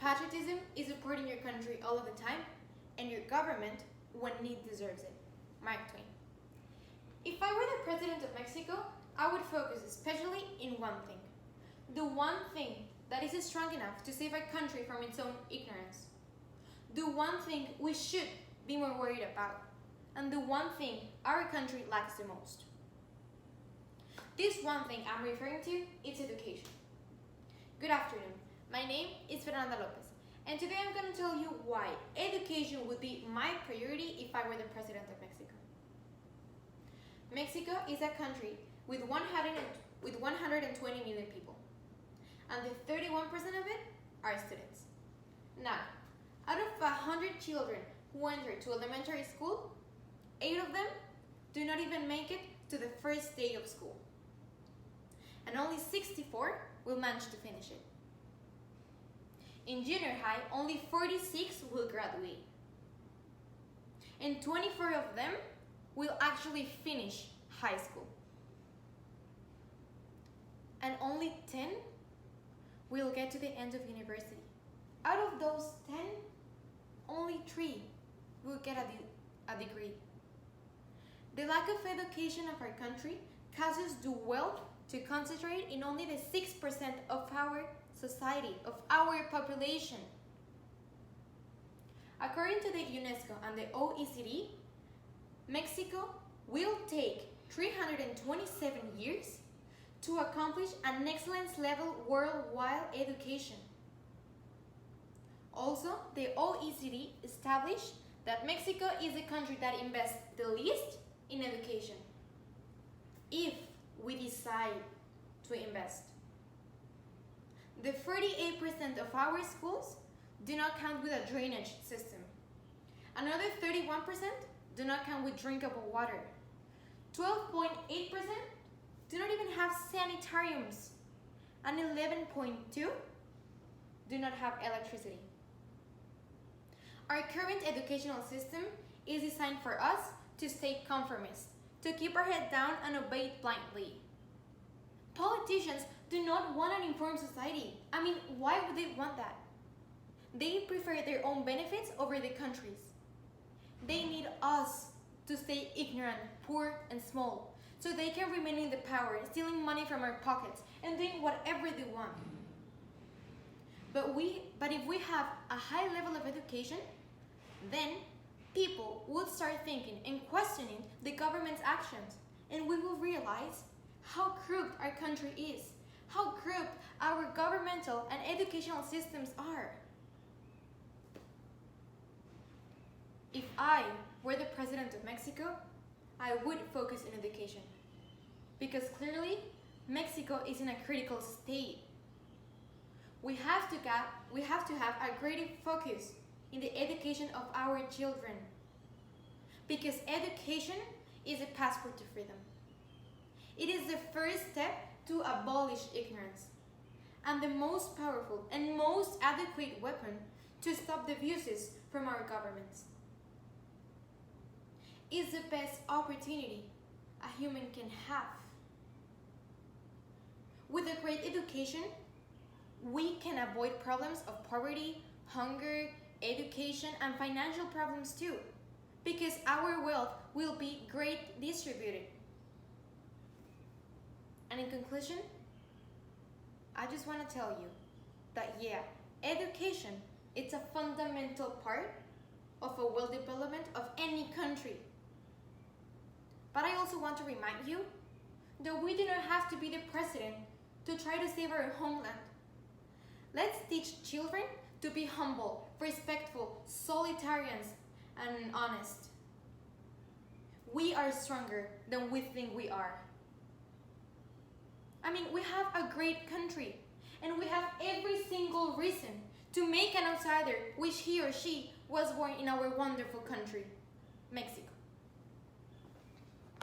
Patriotism is supporting your country all of the time and your government when need deserves it. Mark Twain. If I were the president of Mexico, I would focus especially in one thing. The one thing that is strong enough to save our country from its own ignorance. The one thing we should be more worried about. And the one thing our country lacks the most. This one thing I'm referring to is education. Good afternoon. My name is Fernanda Lopez, and today I'm going to tell you why education would be my priority if I were the president of Mexico. Mexico is a country with 120 million people, and the 31% of it are students. Now, out of 100 children who enter to elementary school, 8 of them do not even make it to the first day of school, and only 64 will manage to finish it. In junior high, only 46 will graduate, and 24 of them will actually finish high school, and only 10 will get to the end of university. Out of those 10, only 3 will get a degree. The lack of education of our country causes the wealth to concentrate in only the 6% of our society, of our population. According to the UNESCO and the OECD, Mexico will take 327 years to accomplish an excellence level worldwide education. Also, the OECD established that Mexico is the country that invests the least in education, if we decide to invest. The 48% of our schools do not count with a drainage system. Another 31% do not count with drinkable water. 12.8% do not even have sanitariums. And 11.2% do not have electricity. Our current educational system is designed for us to stay conformist, to keep our head down and obey blindly. Politicians do not want an informed society. I mean, why would they want that? They prefer their own benefits over the country's. They need us to stay ignorant, poor, and small, so they can remain in the power, stealing money from our pockets and doing whatever they want. But if we have a high level of education, then people will start thinking and questioning the government's actions, and we will realize how corrupt our country is, how corrupt our governmental and educational systems are. If I were the president of Mexico, I would focus on education, because clearly Mexico is in a critical state. We have to have a greater focus in the education of our children, because education is a passport to freedom. It is the first step to abolish ignorance, and the most powerful and most adequate weapon to stop the abuses from our governments. It's the best opportunity a human can have. With a great education, we can avoid problems of poverty, hunger, education, and financial problems too, because our wealth will be great distributed. And in conclusion, I just want to tell you that education is a fundamental part of a well development of any country. But I also want to remind you that we do not have to be the president to try to save our homeland. Let's teach children to be humble, respectful, solitarians, and honest. We are stronger than we think we are. I mean, we have a great country, and we have every single reason to make an outsider wish he or she was born in our wonderful country, Mexico.